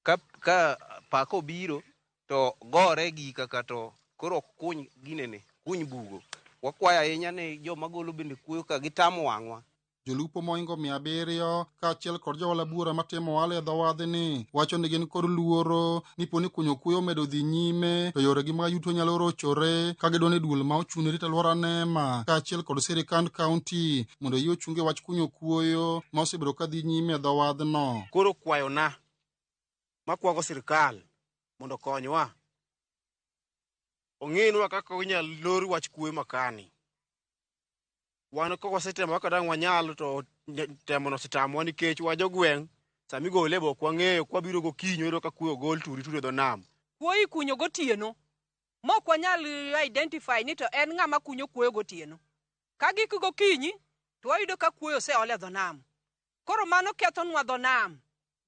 ka pako biro to gore gi kaka to koro kuny ginene kuny bugo. Wakwayo ahinya ni joma golo bende kuoyo ka gitamo wang'wa. Jolupo moingo 700 kaachiel kod johala bura matimo ohala e dhowadhni wacho ni gin kod luoro ni poni kunyo kuoyo medo dhi nyime to yoregi mag yuto nyalo rochore ka gidwa ni duol ma ochung' e rito alwora NEMA kaachiel kod sirikand kaunti mondo yie ochunge wach kunyo kuoyo ma osebedo ka dhi nyime e dhowadhno. Koro kwayona makwago sirikal mondo konywa ong'enwa kaka inyalo lor wach kuoyo makani. Wan ko wasetemo kaka dang' wanyalo to temo no sitamwa nikech wajogweng' sami gole bok wang'eyo kwa biro gokinyo ero ka kuoyo gol turi dho nam. Kuoyo kunyo gotieno mok wanyal identify ni to en ng'ama kunyo kuoyo gotieno. Ka gik gokinyi to wayudo ka kuoyo oseole dho nam. Koro mano kethonwa dho nam.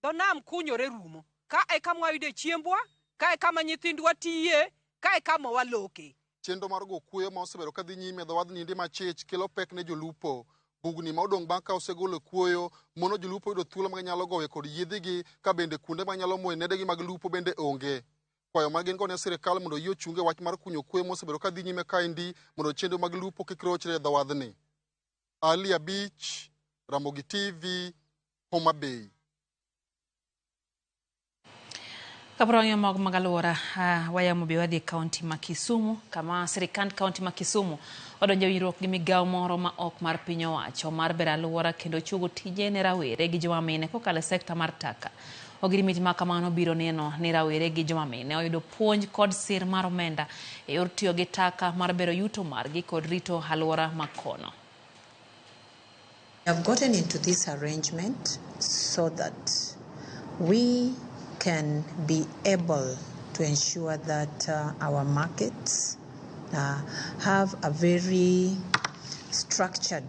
Dho nam kunyore rumo. Ka e kama wayude chiembwa, ka e kama nyithindwa tiye, ka e kama waloke. Chenro mar go kuoyo ma osebedo ka dhi nyime e dhowadhni ndi ma Chich kelo pek ne jolupo. Bugni ma odong' bang' ka osegolo kuoyo mono jolupo yudo thuolo ma nyalo gowe kod yiedhigi ka bende kuonde ma nyalo moyo nedegi mag lupo bende onge. Kwayo ma gin go ne sirikal mondo yie ochunge wach mar kunyo kuoyo mosebedo ka dhi nyime kaendi mondo chenro mag lupo kik rochre e dhowadhni. Ali Abich, Ramogi TV, Homa Bay. Kabrong'yo mog magalwora wayamo be wadhi kaunti ma Kisumu kama sirikand kaunti ma Kisumu odonjo winjruok gi migawo moro ma ok mar piny owacho mar bero alwora kendo chugo tije ne rawere gi joma mine kokalo sekta mar taka. Ogirimiti ma kamano biro neno ni rawere gi joma mine oyudo puonj kod sir mar omenda e yor tiyo gi taka mar bero yuto margi kod rito alwora ma kono. We have gotten into this arrangement so that we can be able to ensure that our markets have a very structured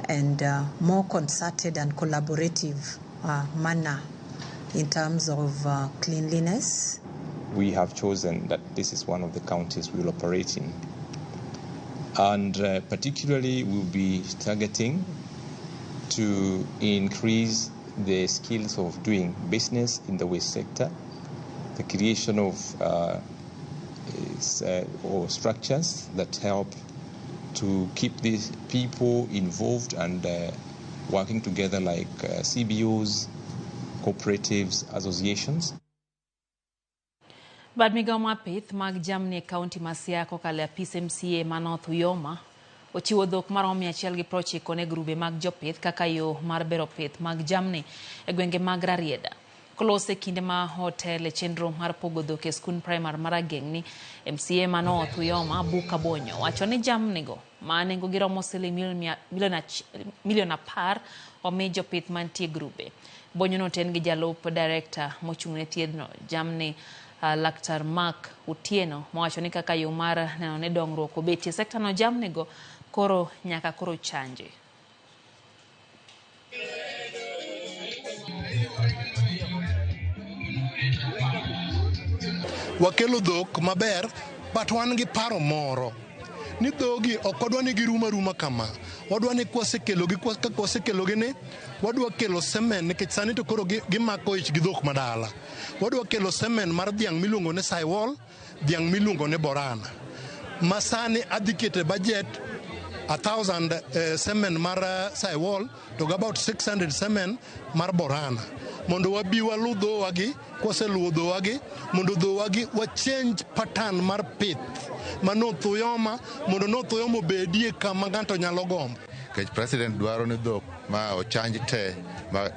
and more concerted and collaborative manner in terms of cleanliness. We have chosen that this is one of the counties we will operate in. And particularly we'll be targeting to increase the skills of doing business in the waste sector, the creation of or structures that help to keep these people involved and working together like CBOs, cooperatives, associations. Bad migao mapith mag jamni e kaunti ma Siaya kale apis MCA ma North Uyoma ochiwo dhok maromo 190 ne grube mag jopith kaka yo mar bero pith mag jamni e gwenge mag Rarieda. Kolose kinde ma hotel e chenro mar pogo dhok e skul primar mar Agengni, MCA ma North Uyoma Buka Bonyo wacho ni jamnigo ma nengo gi romo milion 10 omi jopith mantie grube. Bonyo no ten gi jalup director mochung'ne thiedhno jamni Laktar Mark Utieno mawacho ni kaka yo mar neno ne dongruok obetie sekta no jamnigo koro nyaka koro chanje. Wakelo dhok maber, but wan gi paro moro ni dhogi ok wadwa ni giruma kama. Wadwa ni kwasekelogi ni wadwa kelo semen nikech sani to koro gimako ich gi dhok madala. Wadwa kelo semen mar dhiang' miluongo ne Saiwol, dhiang' miluongo ne Borana. Masani adhi kete budget 1,000 semen mar Saiwol to about 600 semen mar Borana. Mondo wabi walu dhowagi, kwaseluwo dhowagi, mondo dhowagi wa change pattern mar pith. Ma North Uyoma, mondo North Uyoma obedie kama ng'ato nyalo gombo. Kech president dwaro ni dhok ma ochanj te ma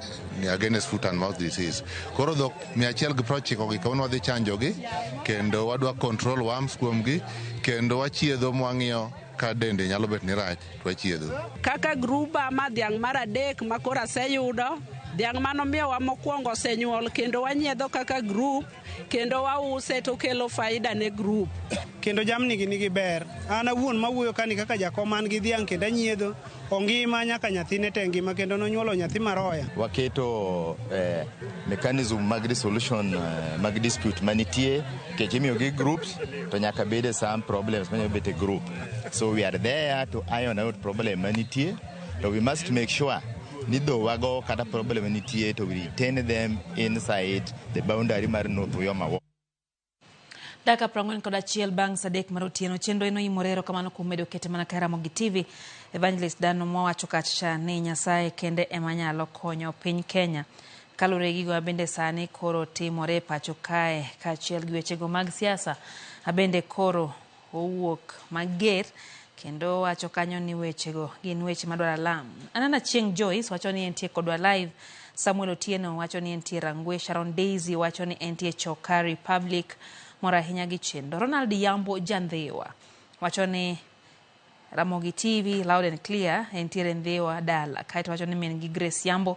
against foot and mouth disease. Koro dhok 190 gi kawuono wadhi chanjogi kendo wadwa control worms kuomgi kendo wachiedho mwang'iyo ka dende nyalo bet ni rach to wachiedho. Kaka gruba ma dhiang' mar adek ma koro aseyudo, dhiang' manomiyowa mokwongo osenyuol kendo wanyiedho kaka group kendo wause to kelo faida ne group. Kendo jamni gi nigi ber. An awuon mawuoyo kani kaka jakom man gi dhiang' kendo anyiedho ongima nyaka nyathine te ngima kendo nonyuolo nyathi maroya. Waketo mechanism mag resolution mag dispute manitie kech imiyo gi groups to nyaka bede some problems manyalo bet a group. So we are there to iron out problem manitie, so we must make sure ni dhowago kata problem manitie to we retain them inside the boundary mar North Uyoma. Daka 41 bang' sadek mar otieno chenro ino imorero kamano kuom medo kete mana ka Ramogi TV. Evangelist Dano mowacho kacha ni Nyasaye kende ema nyalo konyo piny Kenya. Kalure gigo abende sani koro timore pacho kae kaachiel gi wechego mag siasa abende koro owuok mager kendo wacho kanyo ni wechego gin weche madwaro alam. Anana Chieng Joyce wacho ni entie kodwa live. Samuel Otieno wacho ni entie Rangwe. Sharon Daisy wacho ni entie Choka Republic. Mora ahinya gi chendo. Ronald Yambo Jandhewa wacho ni Ramogi TV loud and clear entiere Ndhewa dala. Kaito wacho ni min gi Grace Yambo,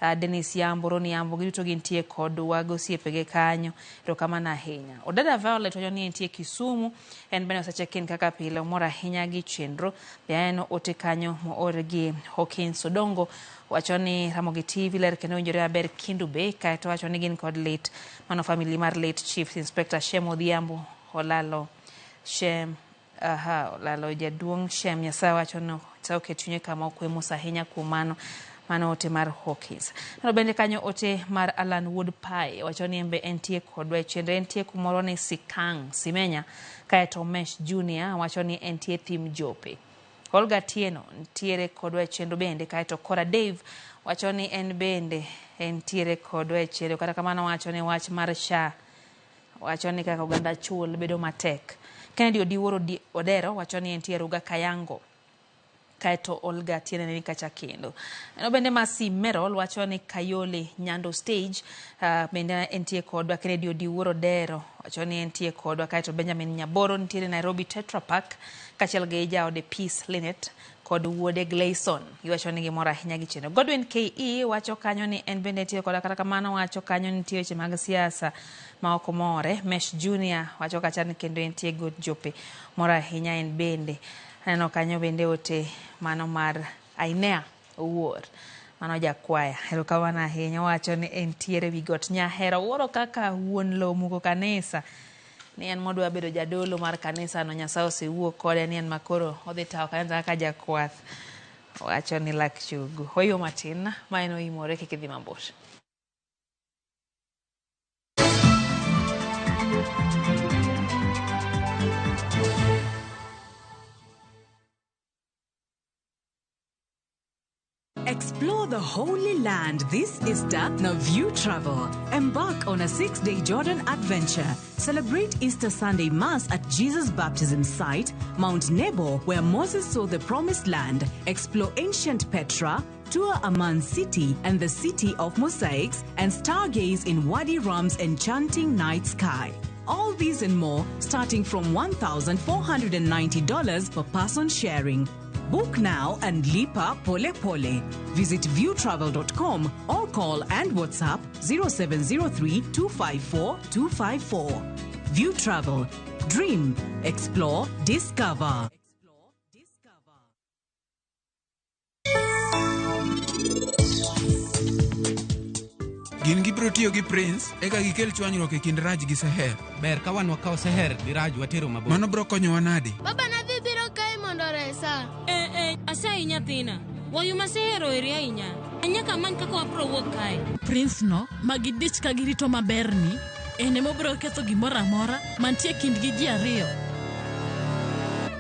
Dennis Yambo, Roni Yambo giduto gintie kod wago siepege kanyo. Erokamano ahinya. Odada Violet wacho ni entie Kisumu en bende osechekin kaka pile mora ahinya gi chenro. Beano ote kanyo moor gi Hawkins Odongo wacho ni Ramogi TV ler kendo winjore aber Kindu Bay. Kaito wacho ni gin kod late mano family mar late Chief Inspector Shem Odhiambo olalo Shem olalo jaduong' Shem Nyasaye wacho no sauke chunye kama okwe musa ahinya kuom mano ote mar Hawkins. Nano bende kanyo ote mar Alan Wood Pie wacho ni embe entie kodwa e chenro entie kumoro ni Sikang Simenya. Kaeto Mesh Junior wacho ni entie Thim Jope. Olga Tieno ntiere kodwa e chenro bende. Kaeto Cora Dave wacho ni en bende entiere kodwa e chenro. Kata kamano wacho ni wach mar SHA wacho ni kaka oganda chul bedo matek. Kennedy Odiwuoro Odero wacho ni entiere Ruga Kayango. kaeto Olga tiene ni kacha kendo. Bende Masi Merol wacho ni Kayole Nyando Stage bende entie kodwa Kennedy Odiwuoro Dero wacho ni entie kodwa kaeto Benjamin Nyaboro ntiere Nairobi Tetra Pak kachiel gi jaode Peace Linet kod wuode Gleison iwacho ni gimoro ahinya gi cheno. Godwin KE wacho kanyo ni en bende tiyo kod kata kamano wacho kanyo ni tiyo weche mag siasa ma ok more. Mesh Junior wacho kacha ni kendo en tiyo god jope moro ahinya en bende aneno kanyo bende ote mano mar Ainea Owuor mano jakwaya erokamano ahinya wacho ni en tiere wi got Nyahera wuoro kaka wuon lo muko kanisa ni en modwa bedo jadolo mar kanisa no Nyasaye osewuok kode ni en makoro odhi tawo kanisa kaka jakwath wacho ni lak chugu hoyo matin ma en oimore kik idhi mabor. Explore the Holy Land this Easter. Now View Travel. Embark on a 6-day Jordan adventure. Celebrate Easter Sunday Mass at Jesus Baptism Site, Mount Nebo, where Moses saw the Promised Land. Explore ancient Petra, tour Amman City and the City of Mosaics, and stargaze in Wadi Ram's enchanting night sky. All these and more starting from $1,490 per person sharing. Book now and lipa pole pole. Visit viewtravel.com or call and WhatsApp 0703 254 254. View Travel. Dream, explore, discover. Gin gibiro tiyo gi Prince eka gikel chwanyruok e kind Raj gi Seher. Ber ka wan wakaw Seher gi Raj watero mabor. Mano biro konyowa nade? Baba nadhi biro kae mondo resa. Asai nyathina. Wayu ma Seher oheri ahinya. Anyaka many kaka wabiro wuok kae. Prince no magidich ka girito maberni ene mobiro ketho gimoro amora mantie kind gi ji ariyo.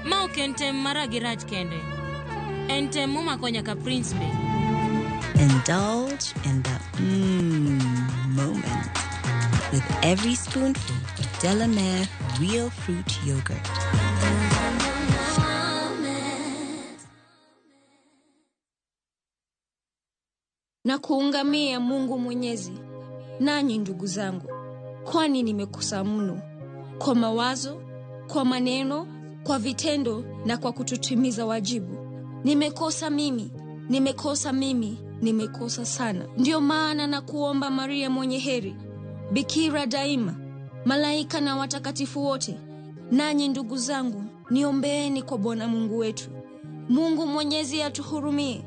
Ma ok en tem mara gi Raj kende. En tem momako nyaka Prince be. Indulge in the moment with every spoonful of Delamere real fruit yogurt. Na kuungamia Mungu Mwenyezi, nanyi ndugu zangu, kwani nimekosa mno kwa mawazo, kwa maneno, kwa vitendo na kwa kutotimiza wajibu. Nimekosa sana. Ndio maana na kuomba Maria mwenye heri, Bikira daima, malaika na watakatifu wote, nanyi ndugu zangu, niombeeni kwa Bwana Mungu wetu. Mungu Mwenyezi atuhurumie,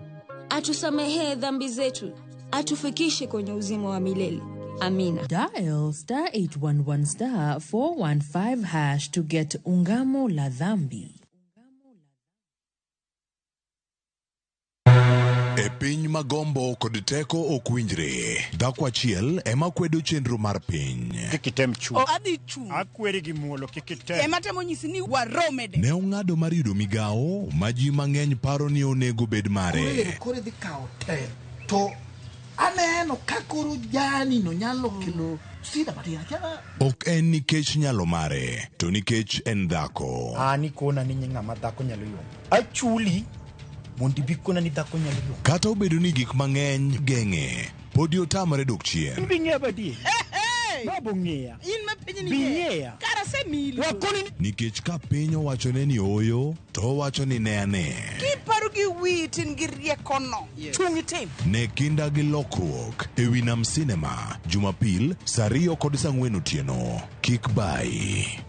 atusamehe dhambi zetu, atufikishe kwenye uzima wa milele. Amina. Dial *811*415# to get ungamo la dhambi. E piny magombo kod teko ok winjre, dhako achiel ema kwedo chenro mar piny. Kikitem chu. Adhi chu. Akweri gi muolo kikitem. Ema temo nyisi ni waromede. Ne ong'ado mar yudo migawo ma ji mang'eny paro ni onego bed mare. Kore dhi kawo tem. To aneno kakoro jani no nyalo kelo sida matin. Ok en nikech nyalo mare, to nikech en dhako. Ani kona ni ng'ama dhako nyalo yudo. Achuli mondi bikona ni dhako nyalo yudo. Kata obedo ni gik mang'eny geng'e, podi otamore dok chien. In bing'eya badie. Babo ng'eya. In ma piny ni bing'eya. Kara se mili. Wakoni. Nikech ka piny owachone ni oyo, to wacho ni ne ane. Kiparo gi witin gi riekono. Chungi tim. Ne kinda gi lokruok e wi Nam Cinema, Jumapil, saa 2 kod saa 4 otieno. Kik bai.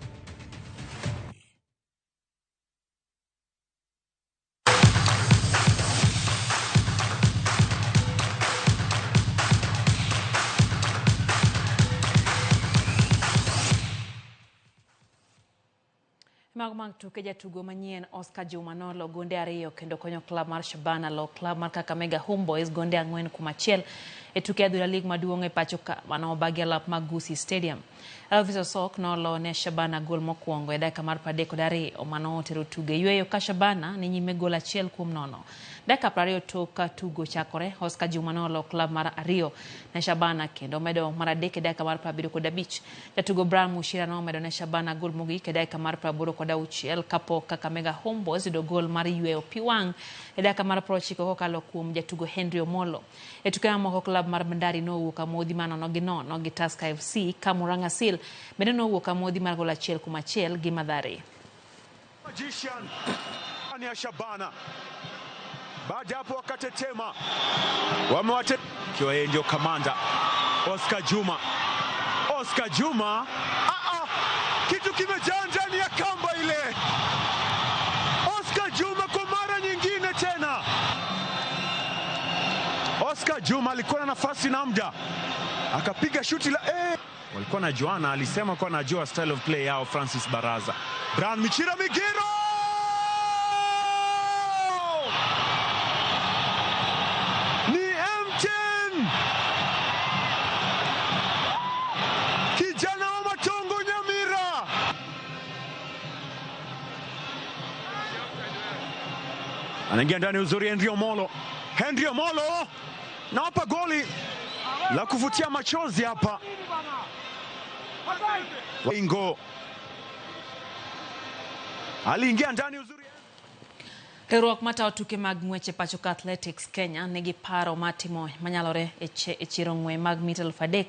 Mag tuke jatugo manyien Oscar Juma Nolo gonde 2 kendo konyo klab mar Shabana lo klab mar Kakamega Homeboys gonde 4-1 e tuke adhula lig maduong' e pacho ka mano bagi alap mag Gusii Stadium. Elvis Osok nolo ne Shabana gol mokwongo e dakika mar 32 mano otero tuge yweyo ka Shabana ni nyime gol 1-0. Dakika 20 tok tugo chakore, Oscar Juma nolo klab mar ariyo ne Shabana kendo medo mar adek e dakika mar 75. Jatugo Brian Mushira no medo ne Shabana gol mogik e dakika mar 86 kapok Kakamega Homeboys yudo gol mar yweyo piwang' e dakika mar 90 kokalo kuom jatugo Henry Omolo. E tuke mamoko klab mar Bandari nowuok amodhi manono gi nono gi Tusker FC ka Murang'a Seal bende nowuok amodhi mar gol 1-1 gi Mathare. Magician ya Shabana baada hapo wakatetema wamewate kiwa yeye ndio kamanda Oscar Juma kitu kimejaa ndani ya kamba ile. Oscar Juma kwa mara nyingine tena. Oscar Juma alikuwa na nafasi na muda akapiga shuti la walikuwa na Joana alisema kwa najua style of play yao Francis Baraza. Brian Michira Migiro ni M10 kijana wa Matongo Nyamira anaingia ndani uzuri Henry Omolo na hapa goli la kuvutia machozi hapa. Ingo aliingia ndani uzuri. Riwruok matayo tuke mag ng'wech e pacho ka Athletics Kenya nigi paro matimo manyalore e chiro ng'we mag mita 3,000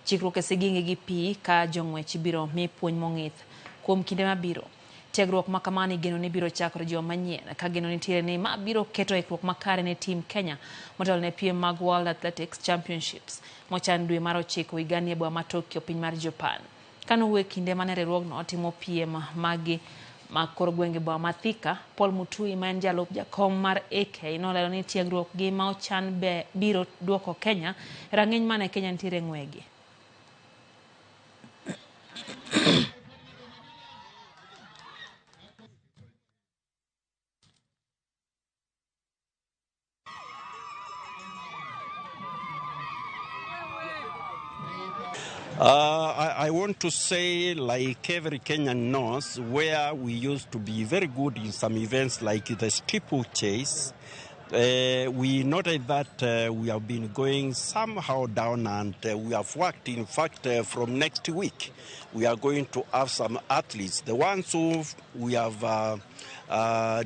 chikruok e sigingi gi pi ka jong'wech biro mi puonj mong'ith kuom kinde mabiro. Tiegruok makamani geno ni biro chakore juma manyien ka geno nitiere ni ma biro keto ikruok makare ne tim Kenya motelo ne piem mag World Athletics Championships mochan dwe mar 9 higani e boma ma Tokyo piny mar Japan. Kano wuok kinde mane riwruogno timo piem magi makor gwenge boma ma Thika, Paul Mutui ma en jalup jakom mar AK nolero ni tiegruok gi ma ochan biro duoko Kenya rang'iny mane Kenya nitiere ng'wegi. I want to say, like every Kenyan knows, where we used to be very good in some events like the steeplechase, we noted that we have been going somehow down, and we have worked. In fact, from next week, we are going to have some athletes. The ones who we have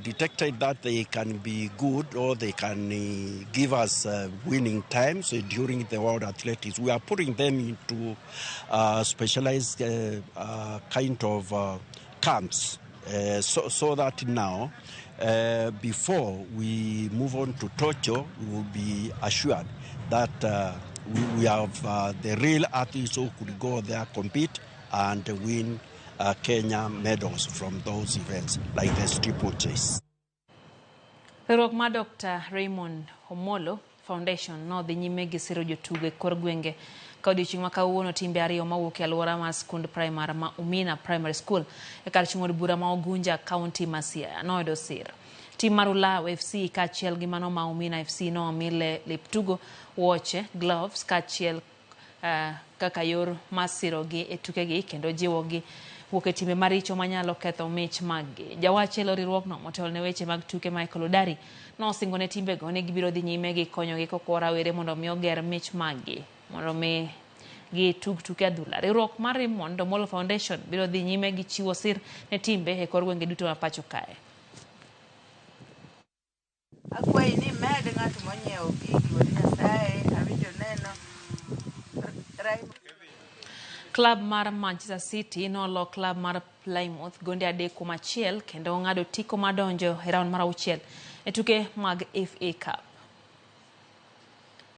detected that they can be good or they can give us winning times during the World Athletics. We are putting them into specialized kind of camps so that now, before we move on to Tokyo, we will be assured that we have the real athletes who could go there, compete, and win Kenya medals from those events, like the steeplechase. Riwruok ma Dr. Raymond Omolo Foundation no dhi nyime gi siro jotugo e kor gwenge ka odiechieng' ma kawuono timbe ariyo mawuok e alwora mar skund primary ma Umina Primary School e kar chung'od bura ma Ogunja County ma Siaya noyudo sir. Tim mar Ulaya FC kaachiel gi mano ma Umina FC nomile lep tugo, wuoche, gloves kaachiel kaka yor masirogi e tukegi kendo jiwogi wuok e timbe maricho manyalo ketho mich maggi. Jawach elo riwruogno motelo ne weche mag tuke Michael Odari nosingo ne timbego ni gibiro dhi nyime gi konyogi koko rawere mondo mi oger mich maggi mondo mi gi tuke adhula. Riwruok mar Raymond Omolo Foundation biro dhi nyime gi chiwo sir ne timbe e kor gwenge duto ma pacho kae. Akwai ni med ng'at monyiewo gigi Nyasaye awinjo neno Club mar Manchester City nolo club mar Plymouth gonde 3-1 kendo ng'ado tiko madonjo e round mar 6 e tuke mag FA Cup.